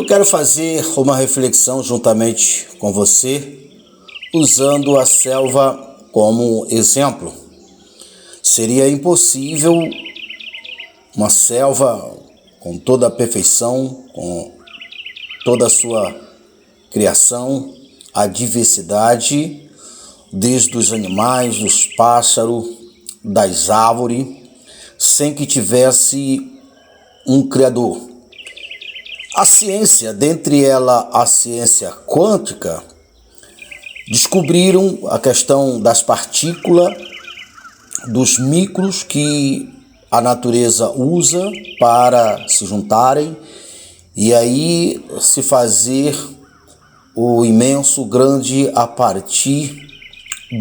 Eu quero fazer uma reflexão juntamente com você, usando a selva como exemplo. Seria impossível uma selva com toda a perfeição, com toda a sua criação, a diversidade, desde os animais, dos pássaros, das árvores, sem que tivesse um criador. A ciência, dentre ela a ciência quântica, descobriram a questão das partículas, dos micros que a natureza usa para se juntarem e aí se fazer o imenso, o grande a partir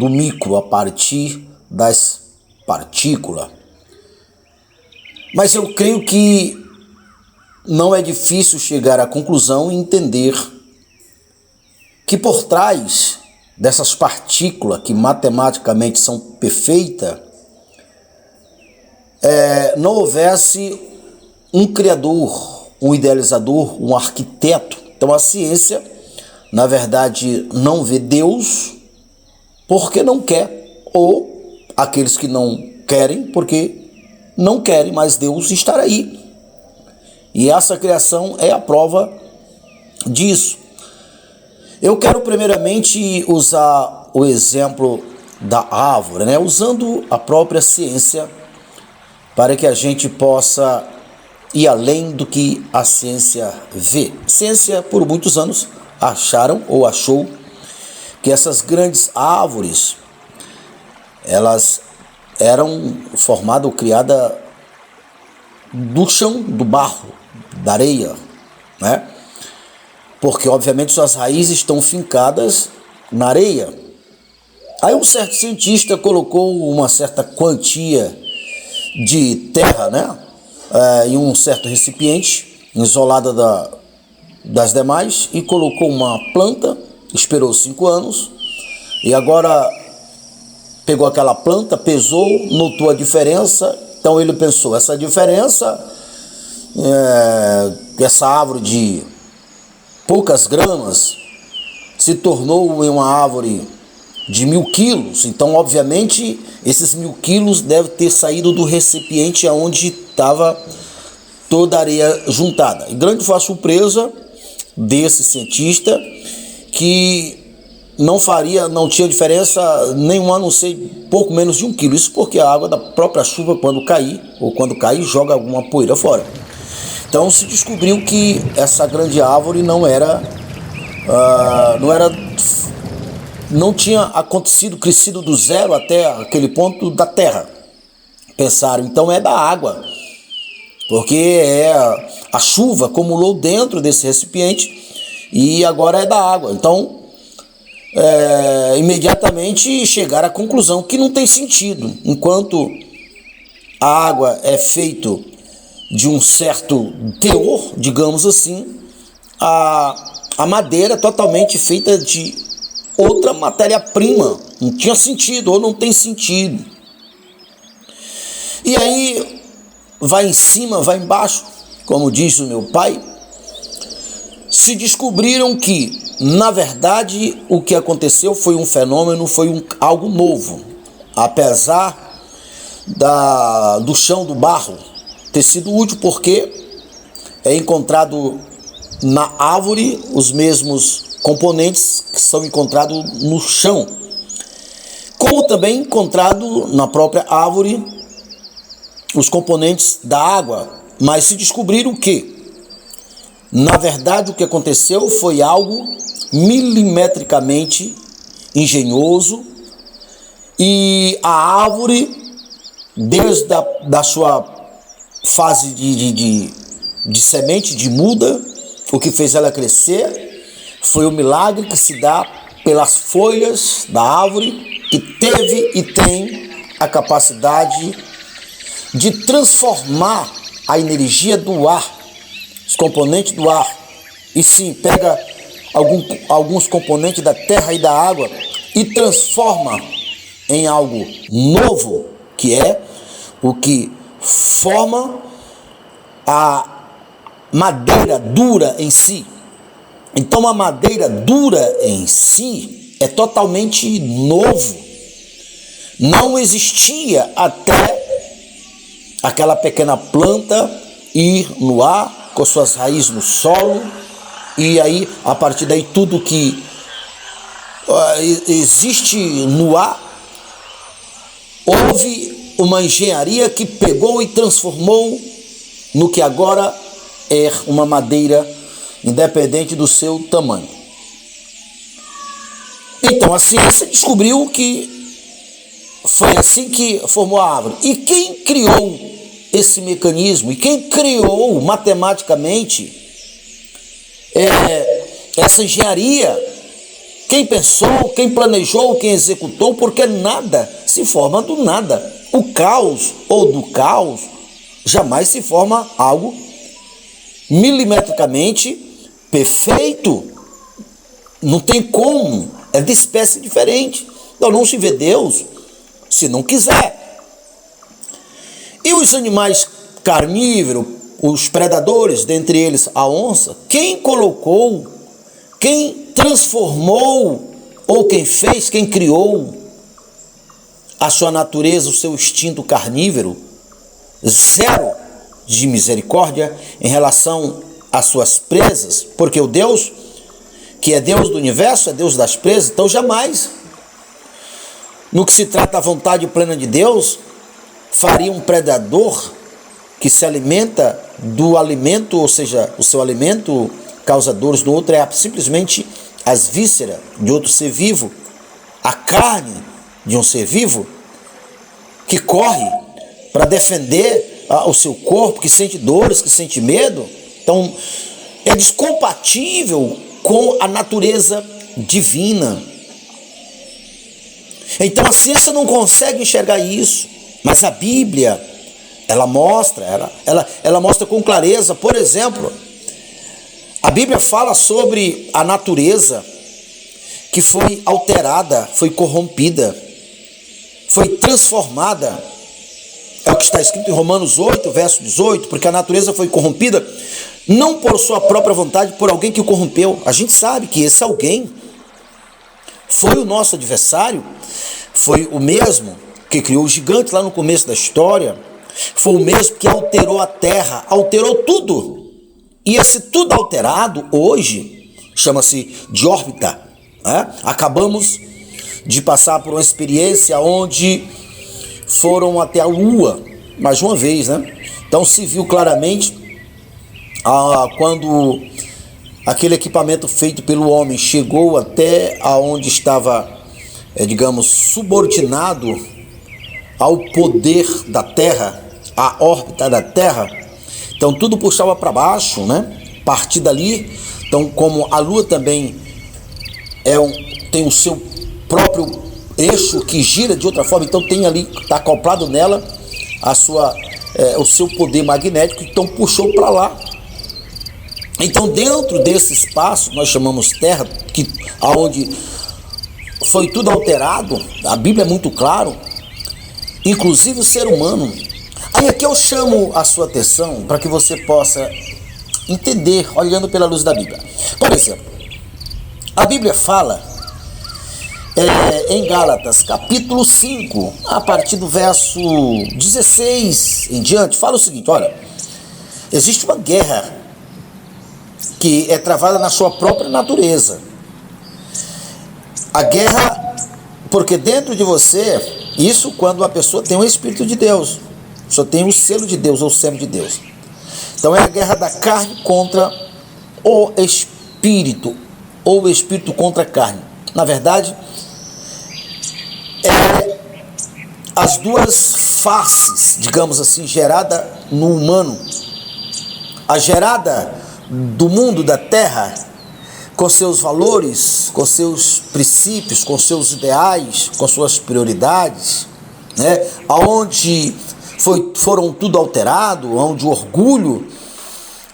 do micro, a partir das partículas. Mas eu creio que não é difícil chegar à conclusão e entender que por trás dessas partículas que matematicamente são perfeitas, não houvesse um criador, um idealizador, um arquiteto. Então a ciência, na verdade, não vê Deus porque não quer, ou aqueles que não querem porque não querem, mas Deus estará aí. E essa criação é a prova disso. Eu quero primeiramente usar o exemplo da árvore, usando a própria ciência, para que a gente possa ir além do que a ciência vê. A ciência, por muitos anos, achou que essas grandes árvores, elas eram formadas ou criadas do chão, do barro, da areia, Porque, obviamente, suas raízes estão fincadas na areia. Aí um certo cientista colocou uma certa quantia de terra, em um certo recipiente, isolada das demais, e colocou uma planta, esperou 5 anos, e agora pegou aquela planta, pesou, notou a diferença. Então ele pensou, essa diferença, essa árvore de poucas gramas se tornou uma árvore de 1000 quilos. Então, obviamente, esses 1000 quilos devem ter saído do recipiente onde estava toda a areia juntada. E grande foi a surpresa desse cientista, que não tinha diferença nenhuma, a não ser pouco menos de 1 quilo. Isso porque a água da própria chuva, quando cai, joga alguma poeira fora. Então se descobriu que essa grande árvore não tinha crescido do zero até aquele ponto da terra. Pensaram, então é da água, porque a chuva acumulou dentro desse recipiente e agora é da água. Então imediatamente chegaram à conclusão que não tem sentido. Enquanto a água é feita de um certo teor, digamos assim, a madeira é totalmente feita de outra matéria-prima. Não tinha sentido, ou não tem sentido. E aí vai em cima, vai embaixo, como diz o meu pai, se descobriram que, na verdade, o que aconteceu foi um fenômeno, foi algo novo. Apesar do chão, do barro, ter sido útil, porque é encontrado na árvore os mesmos componentes que são encontrados no chão, como também encontrado na própria árvore os componentes da água. Mas se descobriram que, na verdade, o que aconteceu foi algo milimetricamente engenhoso, e a árvore, desde da sua fase de semente, de muda, o que fez ela crescer foi o milagre que se dá pelas folhas da árvore, que teve e tem a capacidade de transformar a energia do ar, os componentes do ar, e sim, pega alguns componentes da terra e da água e transforma em algo novo, que é o que forma a madeira dura em si. Então a madeira dura em si é totalmente novo. Não existia até aquela pequena planta ir no ar, com suas raízes no solo, e aí a partir daí tudo que existe no ar, houve uma engenharia que pegou e transformou no que agora é uma madeira independente do seu tamanho. Então a ciência descobriu que foi assim que formou a árvore. E quem criou esse mecanismo? E quem criou matematicamente essa engenharia? Quem pensou, quem planejou, quem executou? Porque nada se forma do nada. O caos ou do caos jamais se forma algo milimetricamente perfeito. Não tem como. É de espécie diferente. Então não se vê Deus se não quiser. E os animais carnívoros, os predadores, dentre eles a onça, quem colocou, quem transformou, ou quem fez, quem criou a sua natureza, o seu instinto carnívoro? Zero de misericórdia em relação às suas presas, porque o Deus, que é Deus do universo, é Deus das presas, então jamais, no que se trata da vontade plena de Deus, faria um predador que se alimenta do alimento, ou seja, o seu alimento causa dores do outro, é simplesmente as vísceras de outro ser vivo, a carne de um ser vivo, que corre para defender o seu corpo, que sente dores, que sente medo. Então, é descompatível com a natureza divina. Então, a ciência não consegue enxergar isso, mas a Bíblia, ela mostra, ela mostra com clareza. Por exemplo, a Bíblia fala sobre a natureza que foi alterada, foi corrompida, foi transformada. É o que está escrito em Romanos 8, verso 18, porque a natureza foi corrompida não por sua própria vontade, por alguém que o corrompeu. A gente sabe que esse alguém foi o nosso adversário, foi o mesmo que criou o gigante lá no começo da história, foi o mesmo que alterou a terra, alterou tudo. E esse tudo alterado hoje chama-se de órbita. Acabamos de passar por uma experiência onde foram até a Lua, mais uma vez, Então se viu claramente quando aquele equipamento feito pelo homem chegou até aonde estava, digamos, subordinado ao poder da Terra, à órbita da Terra. Então tudo puxava para baixo, Partir dali. Então, como a Lua também tem o seu próprio eixo que gira de outra forma, então tem ali, está acoplado nela o seu poder magnético, então puxou para lá. Então, dentro desse espaço, nós chamamos Terra, aonde foi tudo alterado, a Bíblia é muito claro, inclusive o ser humano. Aí aqui eu chamo a sua atenção para que você possa entender, olhando pela luz da Bíblia. Por exemplo, a Bíblia fala em Gálatas, capítulo 5, a partir do verso 16 em diante, fala o seguinte: olha, existe uma guerra que é travada na sua própria natureza. A guerra, porque dentro de você, isso quando a pessoa tem o Espírito de Deus, só tem o selo de Deus, ou o selo de Deus. Então é a guerra da carne contra o Espírito, ou o Espírito contra a carne. Na verdade, as duas faces, digamos assim, gerada no humano. A gerada do mundo, da terra, com seus valores, com seus princípios, com seus ideais, com suas prioridades, aonde foram tudo alterado, onde o orgulho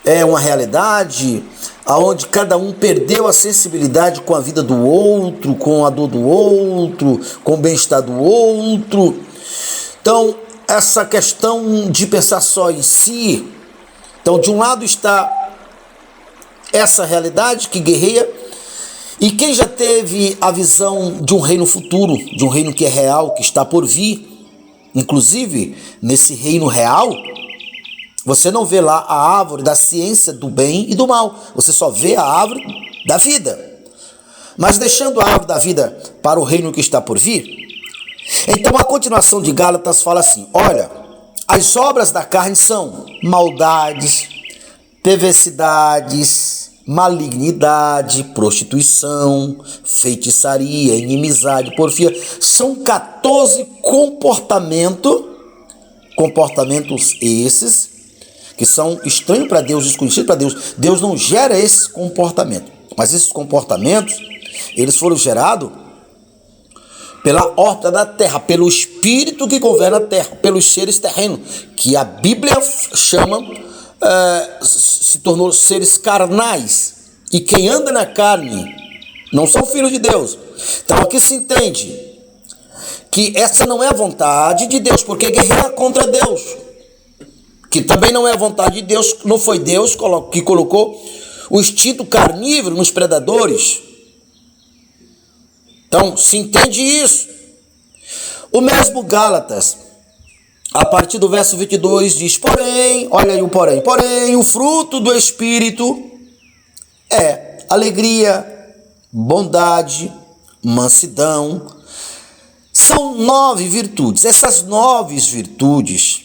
é uma realidade, aonde cada um perdeu a sensibilidade com a vida do outro, com a dor do outro, com o bem-estar do outro. Então, essa questão de pensar só em si, então de um lado está essa realidade que guerreia. E quem já teve a visão de um reino futuro, de um reino que é real, que está por vir, inclusive nesse reino real, você não vê lá a árvore da ciência do bem e do mal, você só vê a árvore da vida. Mas deixando a árvore da vida para o reino que está por vir, então a continuação de Gálatas fala assim: olha, as obras da carne são maldades, perversidades, malignidade, prostituição, feitiçaria, inimizade, porfia. São 14 comportamentos esses que são estranhos para Deus, desconhecidos para Deus. Deus não gera esse comportamento, mas esses comportamentos, eles foram gerados pela órbita da terra, pelo espírito que governa a terra, pelos seres terrenos, que a Bíblia chama, se tornou seres carnais. E quem anda na carne não são filhos de Deus. Então aqui se entende que essa não é a vontade de Deus, porque guerrear contra Deus, que também não é a vontade de Deus, não foi Deus que colocou o instinto carnívoro nos predadores. Então, se entende isso. O mesmo Gálatas, a partir do verso 22, diz: porém, olha aí o porém, o fruto do Espírito é alegria, bondade, mansidão. São 9 virtudes. Essas 9 virtudes,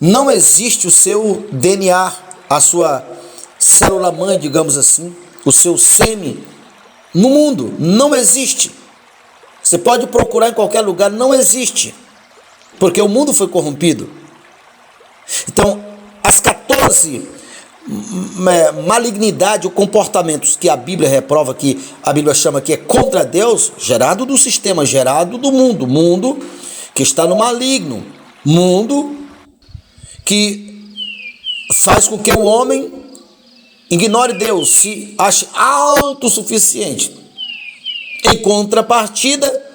não existe o seu DNA, a sua célula-mãe, digamos assim, o seu sêmen, no mundo. Não existe. Você pode procurar em qualquer lugar, não existe. Porque o mundo foi corrompido. Então, as 14 malignidade ou comportamentos que a Bíblia reprova, que a Bíblia chama que é contra Deus, gerado do sistema, gerado do mundo que está no maligno, mundo que faz com que o homem ignore Deus, se ache autossuficiente. Em contrapartida,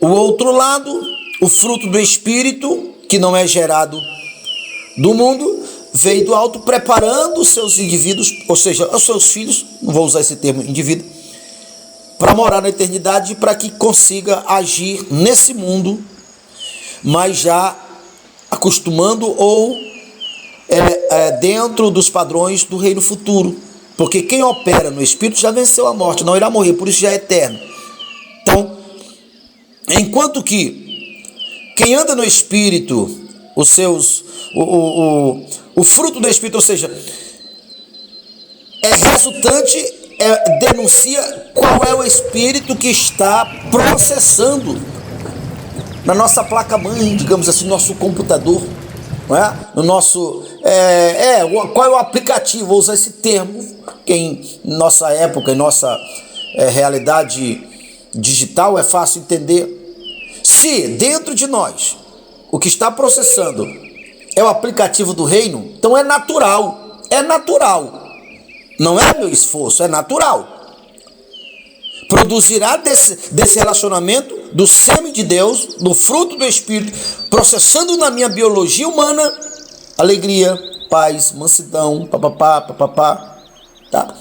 o outro lado, o fruto do Espírito, que não é gerado do mundo, veio do alto, preparando os seus indivíduos, ou seja, os seus filhos, não vou usar esse termo indivíduo, para morar na eternidade, para que consiga agir nesse mundo, mas já acostumando ou dentro dos padrões do reino futuro. Porque quem opera no Espírito já venceu a morte, não irá morrer, por isso já é eterno. Então, enquanto que quem anda no Espírito, o fruto do Espírito, ou seja, é resultante, denuncia qual é o Espírito que está processando na nossa placa-mãe, digamos assim, no nosso computador, não é? No nosso, qual é o aplicativo, vou usar esse termo, que em nossa época, em nossa realidade digital é fácil entender. Se dentro de nós o que está processando é o aplicativo do reino, então é natural, não é meu esforço, é natural. Produzirá desse relacionamento, do sêmen de Deus, do fruto do Espírito, processando na minha biologia humana, alegria, paz, mansidão, papapá, tá?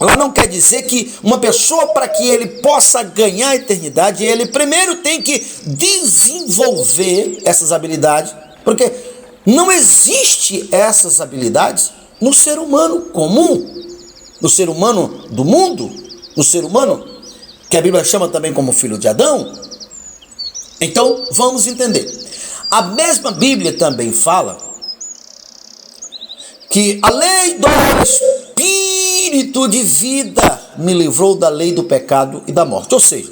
Ela não quer dizer que uma pessoa, para que ele possa ganhar a eternidade, ele primeiro tem que desenvolver essas habilidades, porque não existe essas habilidades no ser humano comum, no ser humano do mundo, no ser humano que a Bíblia chama também como filho de Adão. Então, vamos entender. A mesma Bíblia também fala que a lei do Espírito de vida me livrou da lei do pecado e da morte. Ou seja,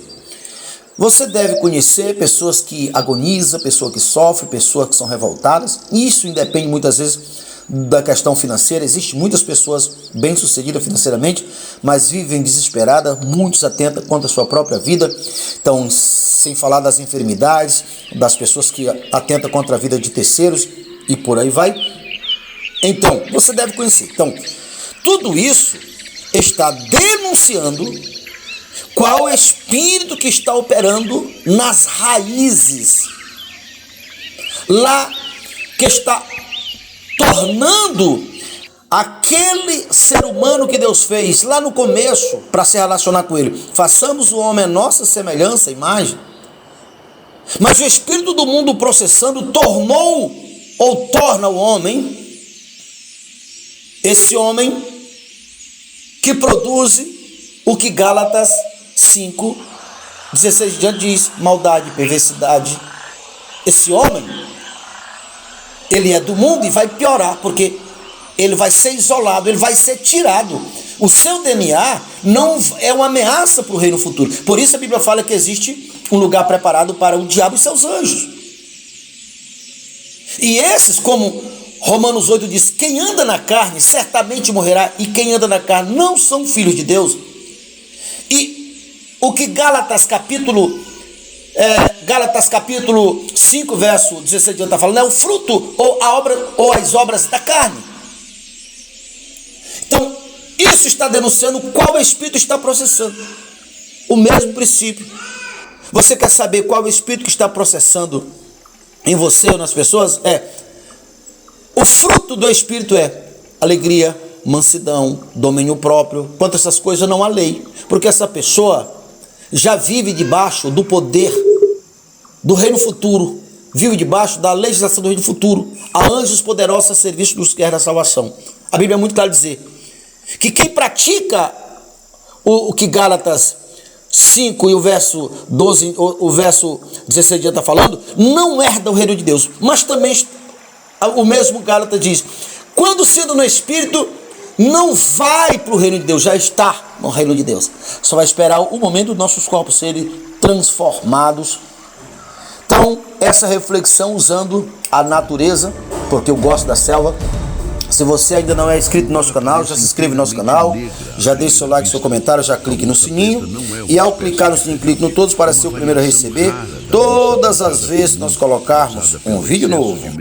você deve conhecer pessoas que agonizam, pessoas que sofrem, pessoas que são revoltadas. Isso independe muitas vezes da questão financeira. Existem muitas pessoas bem-sucedidas financeiramente, mas vivem desesperadas, muitos atentam contra a sua própria vida. Então, sem falar das enfermidades, das pessoas que atentam contra a vida de terceiros e por aí vai. Então, você deve conhecer. Então, tudo isso está denunciando qual espírito que está operando nas raízes, lá que está tornando aquele ser humano que Deus fez lá no começo para se relacionar com ele. Façamos o homem a nossa semelhança, imagem. Mas o espírito do mundo processando tornou ou torna o homem, esse homem que produz o que Gálatas 5, 16 diante diz: maldade, perversidade. Esse homem, ele é do mundo e vai piorar, porque ele vai ser isolado, ele vai ser tirado. O seu DNA não é uma ameaça para o reino futuro. Por isso a Bíblia fala que existe um lugar preparado para o diabo e seus anjos. E esses, como Romanos 8 diz, quem anda na carne certamente morrerá, e quem anda na carne não são filhos de Deus. E o que Gálatas capítulo 5, verso 16 está falando, é o fruto ou a obra ou as obras da carne. Então, isso está denunciando qual espírito está processando. O mesmo princípio. Você quer saber qual o espírito que está processando em você ou nas pessoas? O fruto do espírito é alegria, mansidão, domínio próprio. Quanto a essas coisas não há lei, porque essa pessoa já vive debaixo do poder do reino futuro, vive debaixo da legislação do reino futuro. Há anjos poderosos a serviço dos que querem a salvação. A Bíblia é muito clara dizer que quem pratica o que Gálatas 5 e o verso 12, o verso 16 está falando, não herda o reino de Deus. Mas também o mesmo Gálatas diz: quando sendo no Espírito, não vai para o reino de Deus, já está no reino de Deus. Só vai esperar o momento dos nossos corpos serem transformados. Então, essa reflexão usando a natureza, porque eu gosto da selva. Se você ainda não é inscrito no nosso canal, já se inscreve no nosso canal, já deixe seu like, seu comentário, já clique no sininho, e ao clicar no sininho, clique no todos para ser o primeiro a receber todas as vezes que nós colocarmos um vídeo novo.